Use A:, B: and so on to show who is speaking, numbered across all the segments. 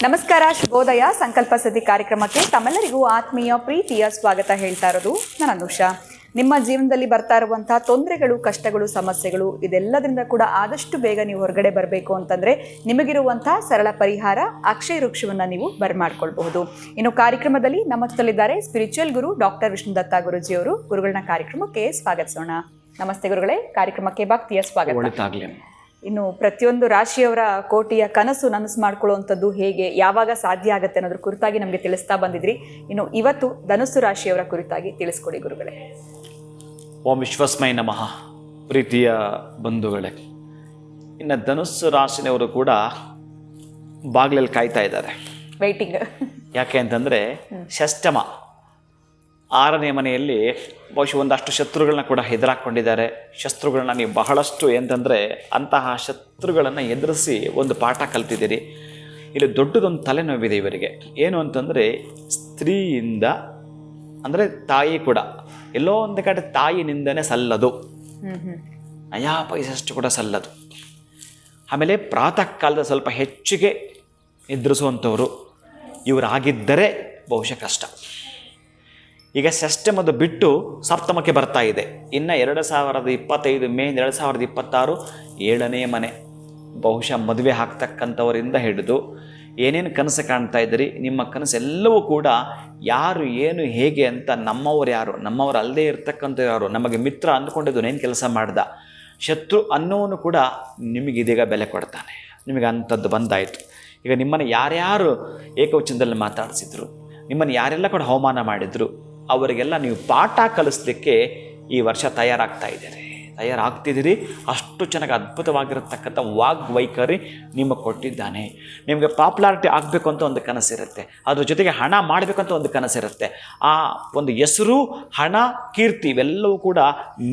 A: ನಮಸ್ಕಾರ, ಶುಭೋದಯ. ಸಂಕಲ್ಪ ಸತಿ ಕಾರ್ಯಕ್ರಮಕ್ಕೆ ತಮ್ಮೆಲ್ಲರಿಗೂ ಆತ್ಮೀಯ ಪ್ರೀತಿಯ ಸ್ವಾಗತ ಹೇಳ್ತಾ ಇರೋದು ನಾನು ಅನುಷಾ. ನಿಮ್ಮ ಜೀವನದಲ್ಲಿ ಬರ್ತಾ ಇರುವಂತಹ ತೊಂದರೆಗಳು, ಕಷ್ಟಗಳು, ಸಮಸ್ಯೆಗಳು ಇದೆಲ್ಲದರಿಂದ ಕೂಡ ಆದಷ್ಟು ಬೇಗ ನೀವು ಹೊರಗಡೆ ಬರಬೇಕು ಅಂತಂದ್ರೆ ನಿಮಗಿರುವಂತಹ ಸರಳ ಪರಿಹಾರ ಅಕ್ಷಯ ವೃಕ್ಷವನ್ನ ನೀವು ಬರ್ಮಾಡ್ಕೊಳ್ಬಹುದು. ಇನ್ನು ಕಾರ್ಯಕ್ರಮದಲ್ಲಿ ನಮ್ಮ ಜೊತೆಲಿದ್ದಾರೆ ಸ್ಪಿರಿಚುವಲ್ ಗುರು ಡಾಕ್ಟರ್ ವಿಷ್ಣುದತ್ತ ಗುರುಜಿಯವರು. ಗುರುಗಳನ್ನ ಕಾರ್ಯಕ್ರಮಕ್ಕೆ ಸ್ವಾಗತಿಸೋಣ. ನಮಸ್ತೆ ಗುರುಗಳೇ, ಕಾರ್ಯಕ್ರಮಕ್ಕೆ ಭಕ್ತಿಯ ಸ್ವಾಗತ. ಇನ್ನು ಪ್ರತಿಯೊಂದು ರಾಶಿಯವರ ಕೋಟಿಯ ಕನಸು ನನಸು ಮಾಡ್ಕೊಳ್ಳುವಂಥದ್ದು ಹೇಗೆ, ಯಾವಾಗ ಸಾಧ್ಯ ಆಗುತ್ತೆ ಅನ್ನೋದ್ರ ಕುರಿತಾಗಿ ನಮಗೆ ತಿಳಿಸ್ತಾ ಬಂದಿದ್ರಿ. ಇನ್ನು ಇವತ್ತು ಧನುಸ್ಸು ರಾಶಿಯವರ ಕುರಿತಾಗಿ ತಿಳಿಸ್ಕೊಡಿ ಗುರುಗಳೇ.
B: ಓಂ ವಿಶ್ವಸ್ಮೈ ನಮಃ. ಪ್ರೀತಿಯ ಬಂಧುಗಳೇ, ಇನ್ನು ಧನುಸ್ಸು ರಾಶಿನವರು ಕೂಡ ಬಾಗಿಲಲ್ಲಿ ಕಾಯ್ತಾ ಇದ್ದಾರೆ,
A: ವೈಟಿಂಗ್.
B: ಯಾಕೆ ಅಂತಂದರೆ ಷಷ್ಠಮ 6ನೇ ಮನೆಯಲ್ಲಿ ಬಹುಶಃ ಒಂದಷ್ಟು ಶತ್ರುಗಳನ್ನ ಕೂಡ ಎದುರಾಕೊಂಡಿದ್ದಾರೆ. ಶತ್ರುಗಳನ್ನ ನೀವು ಬಹಳಷ್ಟು ಅಂತಂದರೆ ಅಂತಹ ಶತ್ರುಗಳನ್ನು ಎದುರಿಸಿ ಒಂದು ಪಾಠ ಕಲ್ತಿದ್ದೀರಿ. ಇಲ್ಲಿ ದೊಡ್ಡದೊಂದು ತಲೆನೋವಿದೆ ಇವರಿಗೆ. ಏನು ಅಂತಂದರೆ ಸ್ತ್ರೀಯಿಂದ ಅಂದರೆ ತಾಯಿ ಕೂಡ ಎಲ್ಲೋ ಒಂದು ಕಡೆ ತಾಯಿನಿಂದನೇ ಸಲ್ಲದು, ನಯಾ ಪೈಸಷ್ಟು ಕೂಡ ಸಲ್ಲದು. ಆಮೇಲೆ ಪ್ರಾತಃ ಕಾಲದ ಸ್ವಲ್ಪ ಹೆಚ್ಚಿಗೆ ಎದುರಿಸುವಂಥವ್ರು ಇವರಾಗಿದ್ದರೆ ಬಹುಶಃ ಕಷ್ಟ. ಈಗ ಷಷ್ಠಮದ ಬಿಟ್ಟು ಸಪ್ತಮಕ್ಕೆ ಬರ್ತಾ ಇದೆ. ಇನ್ನು 2025 ಮೇ 2026 7ನೇ ಮನೆ. ಬಹುಶಃ ಮದುವೆ ಆಗ್ತಕ್ಕಂಥವರಿಂದ ಹಿಡಿದು ಏನೇನು ಕನಸು ಕಾಣ್ತಾ ಇದ್ದೀರಿ, ನಿಮ್ಮ ಕನಸೆಲ್ಲವೂ ಕೂಡ ಯಾರು ಏನು ಹೇಗೆ ಅಂತ ನಮ್ಮವರು ಯಾರು, ನಮ್ಮವರು ಅಲ್ಲದೆ ಇರ್ತಕ್ಕಂಥ ಯಾರು, ನಮಗೆ ಮಿತ್ರ ಅಂದ್ಕೊಂಡಿದ್ದು ನೇನು ಕೆಲಸ ಮಾಡ್ದ, ಶತ್ರು ಅನ್ನೋನು ಕೂಡ ನಿಮಗೆ ಇದೀಗ ಬೆಲೆ ಕೊಡ್ತಾನೆ. ನಿಮಗೆ ಅಂಥದ್ದು ಬಂದಾಯಿತು. ಈಗ ನಿಮ್ಮನ್ನು ಯಾರ್ಯಾರು ಏಕವಚನದಲ್ಲಿ ಮಾತಾಡಿಸಿದ್ರು, ನಿಮ್ಮನ್ನು ಯಾರೆಲ್ಲ ಕೂಡ ಅವಮಾನ ಮಾಡಿದರು, ಅವರಿಗೆಲ್ಲ ನೀವು ಪಾಠ ಕಲಿಸ್ಲಿಕ್ಕೆ ಈ ವರ್ಷ ತಯಾರಾಗ್ತಿದ್ದೀರಿ. ಅಷ್ಟು ಚೆನ್ನಾಗಿ ಅದ್ಭುತವಾಗಿರತಕ್ಕಂಥ ವಾಗ್ವೈಖರಿ ನಿಮಗೆ ಕೊಟ್ಟಿದ್ದಾನೆ. ನಿಮಗೆ ಪಾಪ್ಯುಲಾರಿಟಿ ಆಗಬೇಕು ಅಂತ ಒಂದು ಕನಸಿರುತ್ತೆ, ಅದ್ರ ಜೊತೆಗೆ ಹಣ ಮಾಡಬೇಕಂತ ಒಂದು ಕನಸಿರುತ್ತೆ. ಆ ಒಂದು ಹೆಸರು, ಹಣ, ಕೀರ್ತಿ ಇವೆಲ್ಲವೂ ಕೂಡ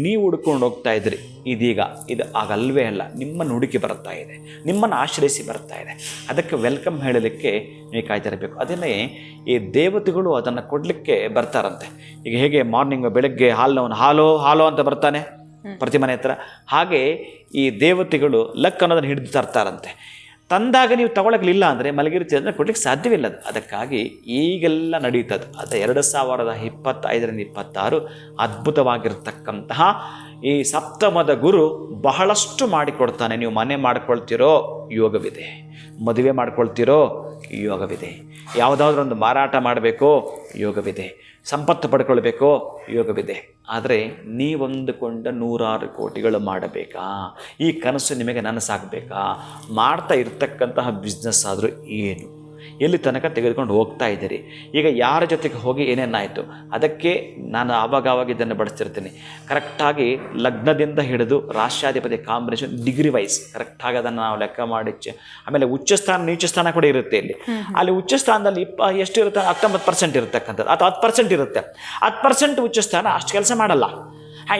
B: ನೀವು ಹುಡ್ಕೊಂಡು ಹೋಗ್ತಾ ಇದ್ರಿ. ಇದೀಗ ಇದು ಆಗಲ್ವೇ ಅಲ್ಲ, ನಿಮ್ಮನ್ನು ಹುಡುಕಿ ಬರ್ತಾ ಇದೆ, ನಿಮ್ಮನ್ನು ಆಶ್ರಯಿಸಿ ಬರ್ತಾ ಇದೆ. ಅದಕ್ಕೆ ವೆಲ್ಕಮ್ ಹೇಳಲಿಕ್ಕೆ ನೀವು ಕಾಯ್ತಿರಬೇಕು. ಅದನ್ನೇ ಈ ದೇವತೆಗಳು ಅದನ್ನು ಕೊಡಲಿಕ್ಕೆ ಬರ್ತಾರಂತೆ. ಈಗ ಹೇಗೆ ಮಾರ್ನಿಂಗ್ ಬೆಳಗ್ಗೆ ಹಾಲು ಅಂತ ಬರ್ತಾನೆ ಪ್ರತಿ ಮನೆ ಹತ್ರ, ಹಾಗೆ ಈ ದೇವತೆಗಳು ಲಕ್ ಅನ್ನೋದನ್ನು ಹಿಡಿದು ತರ್ತಾರಂತೆ. ತಂದಾಗ ನೀವು ತಗೊಳಕ್ಲಿಲ್ಲ ಅಂದರೆ ಮಲಗಿರ್ತೀವಿ ಅಂದರೆ ಕೊಡ್ಲಿಕ್ಕೆ ಸಾಧ್ಯವಿಲ್ಲ. ಅದಕ್ಕಾಗಿ ಈಗೆಲ್ಲ ನಡೀತದೆ. ಅದು 2025-26 ಅದ್ಭುತವಾಗಿರ್ತಕ್ಕಂತಹ ಈ ಸಪ್ತಮದ ಗುರು ಬಹಳಷ್ಟು ಮಾಡಿಕೊಡ್ತಾನೆ. ನೀವು ಮನೆ ಮಾಡ್ಕೊಳ್ತಿರೋ ಯೋಗವಿದೆ, ಮದುವೆ ಮಾಡ್ಕೊಳ್ತಿರೋ ಯೋಗವಿದೆ, ಯಾವುದಾದ್ರೂ ಒಂದು ಮಾರಾಟ ಮಾಡಬೇಕೋ ಯೋಗವಿದೆ, ಸಂಪತ್ತು ಪಡ್ಕೊಳ್ಬೇಕೋ ಯೋಗವಿದೆ. ಆದರೆ ನೀವೊಂದುಕೊಂಡ 100 ಕೋಟಿಗಳು ಮಾಡಬೇಕಾ, ಈ ಕನಸು ನಿಮಗೆ ನನಸಾಗಬೇಕಾ, ಮಾಡ್ತಾ ಇರ್ತಕ್ಕಂತಹ ಬಿಸ್ನೆಸ್ ಆದರೂ ಏನು, ಎಲ್ಲಿ ತನಕ ತೆಗೆದುಕೊಂಡು ಹೋಗ್ತಾ ಇದ್ದೀರಿ, ಈಗ ಯಾರ ಜೊತೆಗೆ ಹೋಗಿ ಏನೇನಾಯಿತು, ಅದಕ್ಕೆ ನಾನು ಆವಾಗ ಇದನ್ನು ಬಳಸ್ತಿರ್ತೀನಿ. ಕರೆಕ್ಟಾಗಿ ಲಗ್ನದಿಂದ ಹಿಡಿದು ರಾಷ್ಟ್ರಾಧಿಪತಿ ಕಾಂಬಿನೇಷನ್ ಡಿಗ್ರಿ ವೈಸ್ ಕರೆಕ್ಟಾಗಿ ಅದನ್ನು ನಾವು ಲೆಕ್ಕ ಮಾಡಿ, ಆಮೇಲೆ ಉಚ್ಚಸ್ಥಾನ ನೀಚಸ್ಥಾನ ಕೂಡ ಇರುತ್ತೆ. ಅಲ್ಲಿ ಉಚ್ಚಸ್ಥಾನದಲ್ಲಿ ಎಷ್ಟು ಇರುತ್ತೆ, 19% ಇರತಕ್ಕಂಥದ್ದು, ಅಥವಾ 10% ಇರುತ್ತೆ. 10% ಉಚ್ಚಸ್ಥಾನ ಅಷ್ಟು ಕೆಲಸ ಮಾಡಲ್ಲ.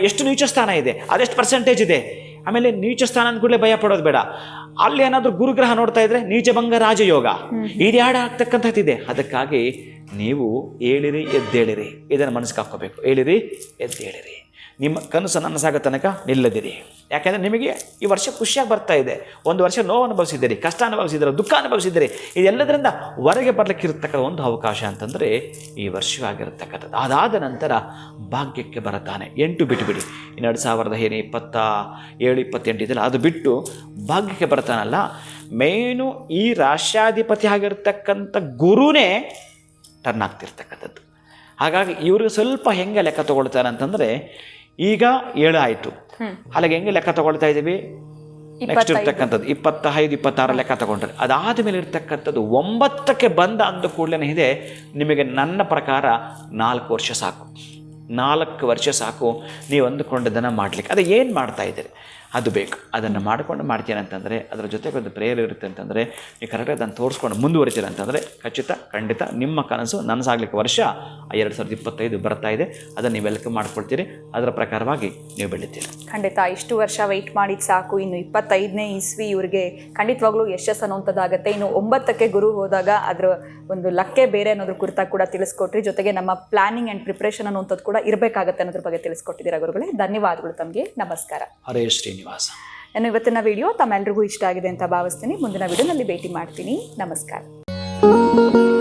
B: ಎಷ್ಟು ನೀಚಸ್ಥಾನ ಇದೆ, ಅದೆಷ್ಟು ಪರ್ಸೆಂಟೇಜ್ ಇದೆ. ಆಮೇಲೆ ನೀಚ ಸ್ಥಾನ ಅಂದ್ಕೂಡಲೇ ಭಯ ಪಡೋದು ಬೇಡ. ಅಲ್ಲಿ ಏನಾದರೂ ಗುರುಗ್ರಹ ನೋಡ್ತಾ ಇದ್ರೆ ನೀಚಭಂಗ ರಾಜಯೋಗ ಈಡ್ಯಾಡ ಆಗ್ತಕ್ಕಂಥದ್ದಿದೆ. ಅದಕ್ಕಾಗಿ ನೀವು ಏಳಿರಿ ಎದ್ದೇಳಿರಿ, ಇದನ್ನು ಮನಸ್ಸಿಗೆ ಹಾಕ್ಕೋಬೇಕು. ಏಳಿರಿ ಎದ್ದೇಳಿರಿ, ನಿಮ್ಮ ಕನಸು ನನಸಾಗೋ ತನಕ ನಿಲ್ಲದಿರಿ. ಯಾಕೆಂದರೆ ನಿಮಗೆ ಈ ವರ್ಷ ಖುಷಿಯಾಗಿ ಬರ್ತಾ ಇದೆ. ಒಂದು ವರ್ಷ ನೋವು ಅನುಭವಿಸಿದ್ದೀರಿ, ಕಷ್ಟ ಅನುಭವಿಸಿದ್ದೀರಿ, ದುಃಖ ಅನುಭವಿಸಿದ್ದೀರಿ. ಇದೆಲ್ಲದರಿಂದ ಹೊರಗೆ ಬರಲಿಕ್ಕೆ ಇರತಕ್ಕ ಒಂದು ಅವಕಾಶ ಅಂತಂದರೆ ಈ ವರ್ಷವಾಗಿರತಕ್ಕಂಥದ್ದು. ಅದಾದ ನಂತರ ಭಾಗ್ಯಕ್ಕೆ ಬರುತ್ತಾನೆ. 8 ಬಿಟ್ಟುಬಿಡಿ, 2027-28 ಇದೆಯಲ್ಲ, ಅದು ಬಿಟ್ಟು ಭಾಗ್ಯಕ್ಕೆ ಬರ್ತಾನಲ್ಲ. ಮೇನು ಈ ರಾಷ್ಟ್ರಾಧಿಪತಿ ಆಗಿರ್ತಕ್ಕಂಥ ಗುರುನೇ ಟರ್ನ್ ಆಗ್ತಿರ್ತಕ್ಕಂಥದ್ದು. ಹಾಗಾಗಿ ಇವ್ರಿಗೆ ಸ್ವಲ್ಪ ಹೆಂಗೆ ಲೆಕ್ಕ ತಗೊಳ್ತಾರೆ ಅಂತಂದರೆ, ಈಗ 7 ಆಯಿತು, ಅಲ್ಲಿಗೆ ಹೆಂಗೆ ಲೆಕ್ಕ ತಗೊಳ್ತಾ ಇದ್ದೀವಿ, ನೆಕ್ಸ್ಟ್ ಇರ್ತಕ್ಕಂಥದ್ದು 25-26 ಲೆಕ್ಕ ತಗೊಂಡ್ರೆ, ಅದಾದ ಮೇಲೆ ಇರ್ತಕ್ಕಂಥದ್ದು 9ಕ್ಕೆ ಬಂದ ಅಂದ ಕೂಡಲೇ ಇದೆ. ನಿಮಗೆ ನನ್ನ ಪ್ರಕಾರ 4 ವರ್ಷ ಸಾಕು, 4 ವರ್ಷ ಸಾಕು ನೀವು ಅಂದುಕೊಂಡದನ್ನು ಮಾಡಲಿಕ್ಕೆ. ಅದು ಏನು ಮಾಡ್ತಾ ಇದ್ದೀರಿ ಅದು ಬೇಕು. ಅದನ್ನು ಮಾಡಿಕೊಂಡು ಮಾಡ್ತೀನಿ ಅಂತಂದರೆ, ಅದರ ಜೊತೆಗೆ ಒಂದು ಪ್ರೇಯರ್ ಇರುತ್ತೆ ಅಂತಂದರೆ, ನೀವು ಕರೆಕ್ಟಾಗಿ ಅದನ್ನು ತೋರಿಸ್ಕೊಂಡು ಮುಂದುವರಿತೀರ ಅಂತಂದರೆ ಖಂಡಿತ ನಿಮ್ಮ ಕನಸು ನನಸಾಗಲಿಕ್ಕೆ ವರ್ಷ 2025 ಬರ್ತಾ ಇದೆ. ಅದನ್ನು ನೀವು ವೆಲ್ಕಮ್ ಮಾಡ್ಕೊಳ್ತೀರಿ, ಅದರ ಪ್ರಕಾರವಾಗಿ ನೀವು ಬೆಳಿತೀರಿ.
A: ಖಂಡಿತ ಇಷ್ಟು ವರ್ಷ ವೆಯ್ಟ್ ಮಾಡಿದ್ದು ಸಾಕು. ಇನ್ನು 25ನೇ ಇಸ್ವಿ ಇವ್ರಿಗೆ ಖಂಡಿತವಾಗ್ಲೂ ಯಶಸ್ಸು ಅನ್ನೋಂಥದ್ದಾಗುತ್ತೆ. ಇನ್ನು 9ಕ್ಕೆ ಗುರು ಹೋದಾಗ ಅದರ ಒಂದು ಲಕ್ಕೆ ಬೇರೆ ಅನ್ನೋದ್ರ ಕುರಿತಾಗಿ ಕೂಡ ತಿಳಿಸ್ಕೊಟ್ರಿ. ಜೊತೆಗೆ ನಮ್ಮ ಪ್ಲಾನಿಂಗ್ ಆ್ಯಂಡ್ ಪ್ರಿಪ್ರೇಷನ್ ಅನ್ನೋಂಥದ್ದು ಕೂಡ ಇರಬೇಕಾಗತ್ತೆ ಅನ್ನೋದ್ರ ಬಗ್ಗೆ ತಿಳಿಸ್ಕೊಟ್ಟಿದ್ದೀರಾ ಗುರುಗಳೇ. ಧನ್ಯವಾದಗಳು ತಮಗೆ. ನಮಸ್ಕಾರ.
B: ಹರೇ ಶ್ರೀನಿವಾಸ.
A: ನಾನು ಇವತ್ತಿನ ವಿಡಿಯೋ ತಮ್ಮೆಲ್ಲರಿಗೂ ಇಷ್ಟ ಆಗಿದೆ ಅಂತ ಭಾವಿಸ್ತೀನಿ. ಮುಂದಿನ ವಿಡಿಯೋನಲ್ಲಿ ಭೇಟಿ ಮಾಡ್ತೀನಿ. ನಮಸ್ಕಾರ. ನಮಃ.